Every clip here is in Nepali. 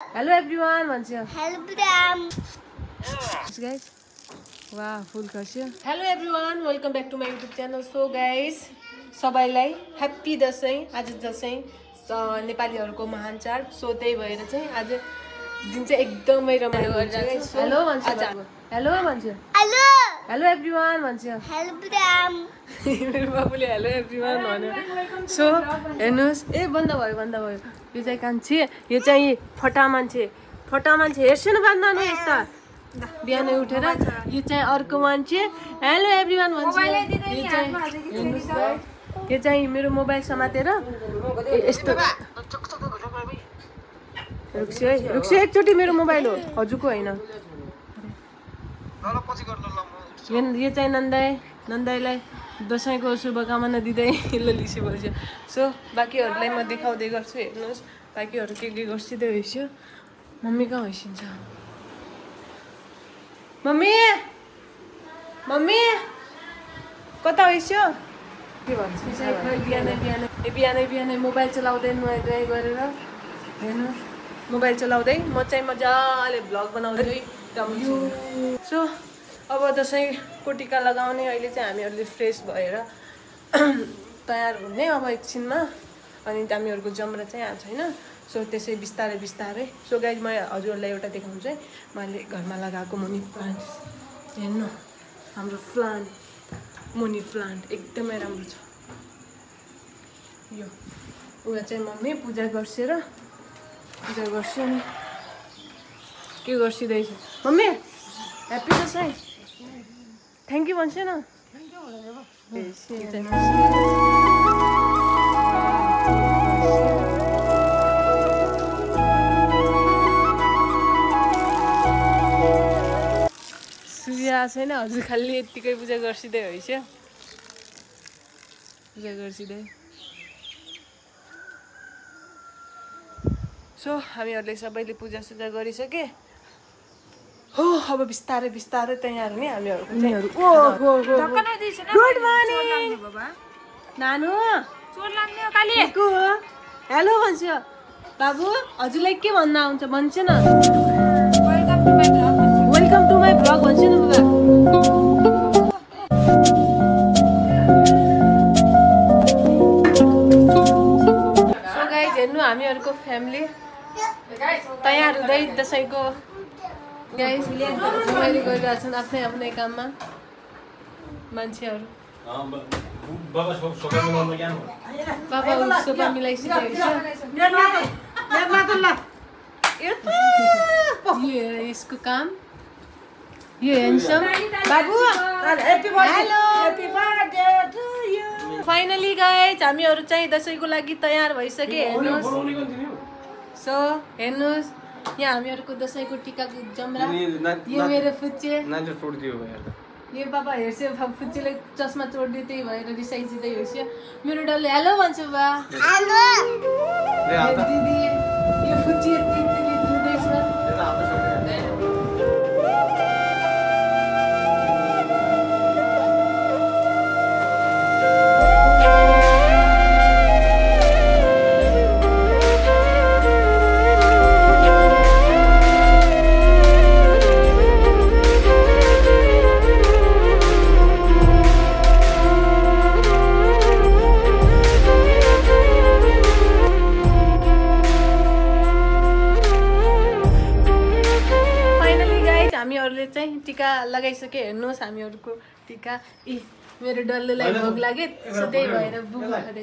Hello everyone, Mansia. Hello Bram. Guys, wow, full khasya. Hello everyone, welcome back to my YouTube channel. So guys, सबैलाई ह्यापी दशैं। आज दशैं नेपालीहरुको महान चाड। सो त्यही भएर चाहिँ आज दिन चाहिँ एकदमै रमाइलो गरिरहेको छ। हेलो भन्छ। हेलो भन्छ। हेलो। हेलो एभ्रीवन भन्छ। Hello Bram. मेरो बाबुले हेलो एभ्रीवन भन्यो। सो हेर्नुस्, ए बन्द भयो। यो चाहिँ कान्छी, यो चाहिँ फटा मान्छे हेर्छ न बान्दानु यस्ता। बिहानै उठेर यो चाहिँ अर्को मान्छे हेलो एभ्रीवन भन्छ। यो चाहिँ मेरो मोबाइल समातेर यस्तो रुक्छु एकचोटि मेरो मोबाइल हो, हजुरको होइन। यो चाहिँ नन्दाईलाई दसैँको शुभकामना दिँदै लिसी बोल्छ। सो बाँकीहरूलाई म देखाउँदै गर्छु, हेर्नुहोस् बाँकीहरू के गर्छिँदै होइस्यो। मम्मी कहाँ होइसिन्छ? मम्मी कता होइस्यो? के भन्छ? बिहानै मोबाइल चलाउँदै नुहाइ धुवाइ गरेर हेर्नुहोस्, मोबाइल चलाउँदै म चाहिँ मजाले भ्लग बनाउँदै जान्छु। सो अब दसैँको टिका लगाउने अहिले चाहिँ हामीहरूले फ्रेस भएर तयार हुने अब एकछिनमा। अनि हामीहरूको जमरा चाहिँ आएको छैन। सो त्यसै बिस्तारै। सो गाइज म हजुरहरूलाई एउटा देखाउँछु है। मैले घरमा लगाएको मनी प्लान्ट हेर्नु, हाम्रो मनी प्लान्ट एकदमै राम्रो छ। यो उयो चाहिँ मम्मी पूजा गर्छु नि। के गर्छिँदैछ mummy? Happy Dashain. Thank you भन्छ न। सूर्य आएको छैन, हजुर खालि यत्तिकै पूजा गर्छिँदै होइस्यो। पूजा गर्छिँदै। सो हामीहरूले सबैले पूजासुजा गरिसके हो। अब बिस्तारै तयार हुने हामीहरूको चाहिँ। गुड मर्निङ नानु। हेलो भन्छ बाबु। हजुरलाई के भन्न आउँछ भन्छ न? वेलकम टु माई भ्लग भन्छ न बाबा। सो गाइज हेर्नु, हामीहरूको फ्यामिली तयार हुँदै दसैँको गाइस रमाइलो गरिरहेको छन् आफ्नै काममा मान्छेहरू। बाबा सोफा मिलाइसकेको यसको काम। यो हेन्डसम बाबु। फाइनली गाइस हामीहरू चाहिँ दसैँको लागि तयार भइसके। हेर्नुहोस्, सो हेर्नुहोस् यहाँ हामीहरूको दसैँको टिकाको जमरा। यो मेरो फुच्चे, यो बाबा हेर्छ फुच्चेले चस्मा चोर्दै, त्यही भएर रिसाइँदै हेर्छ। मेरो डल्ले हेलो भन्छ बा। दिदी यो फुच्ची दिँदैछ। हामीहरूले चाहिँ टिका लगाइसके। हेर्नुहोस् हामीहरूको टिका। मेरो डल्लेलाई भोग लाग्यो, त्यही भएर बुक भएको।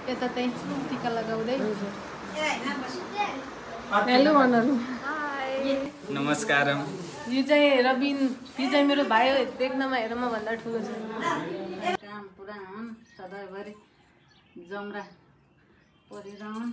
यता चाहिँ टिका लगाउँदै हेलो भन्नु। नमस्कार। यो चाहिँ रबिन, यो चाहिँ मेरो भाइ हो। देख्नमा हेर म भन्दा ठुलो छ। काम पुरा हुन् सधैँभरि जमरा परिरहन्।